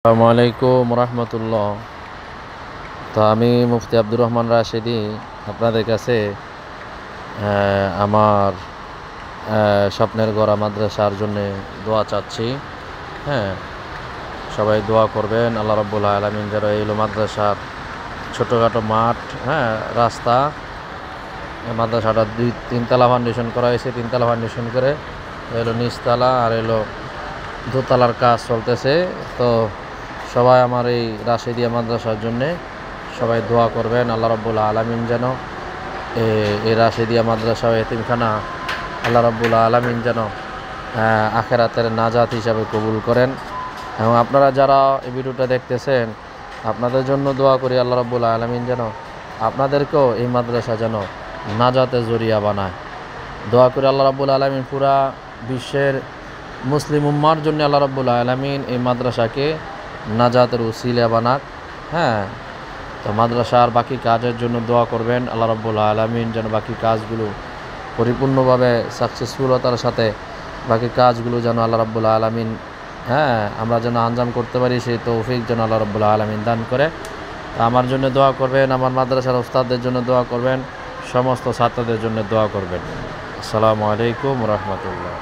আসসালামু আলাইকুম রহমতুল্লাহ। তো আমি মুফতি আব্দুর রহমান রাশেদি আপনাদের কাছে আমার স্বপ্নের গড়া মাদ্রাসার জন্য দোয়া চাচ্ছি। হ্যাঁ, সবাই দোয়া করবেন। আল্লাহ রাব্বুল আলামিন যেন এই মাদ্রাসার ছোটোখাটো মাঠ, রাস্তা, মাদ্রাসাটা 2-3 তলা ফাউন্ডেশন করা হয়েছে। 3 তলা ফাউন্ডেশন করে নিচতলা আর দোতলার কাজ চলতেছে। তো সবাই আমার এই রাশেদিয়া মাদ্রাসার জন্যে সবাই দোয়া করবেন। আল্লাহ রাব্বুল আলামিন যেন এই রাশেদিয়া মাদ্রাসা ও এতিমখানা আল্লাহ রাব্বুল আলামিন যেন আখেরাতের নাজাত হিসাবে কবুল করেন। এবং আপনারা যারা এই ভিডিওটা দেখতেছেন, আপনাদের জন্য দোয়া করি আল্লাহ রাব্বুল আলামিন যেন আপনাদেরকেও এই মাদ্রাসা যেন নাজাতের জরিয়া বানায়। দোয়া করি আল্লাহ রাব্বুল আলামিন পুরা বিশ্বের মুসলিম উম্মার জন্য আল্লাহ রাব্বুল আলামিন এই মাদ্রাসাকে নাজাতের উসিলা বানাক। তো মাদ্রাসার বাকি কাজের জন্য দোয়া করবেন। আল্লাহ রাব্বুল আলামিন যেন বাকি কাজগুলো পরিপূর্ণভাবে সাকসেসফুলতার সাথে বাকি কাজগুলো যেন আল্লাহ রাব্বুল আলামিন আমরা যেন আঞ্জাম করতে পারি, সেই তৌফিক যেন আল্লাহ রাব্বুল আলামিন দান করে। আমার জন্য দোয়া করবেন, আমার মাদ্রাসার উস্তাদদের জন্য দোয়া করবেন, সমস্ত ছাত্রদের জন্য দোয়া করবেন। আসসালামু আলাইকুম রহমতুল্লাহ।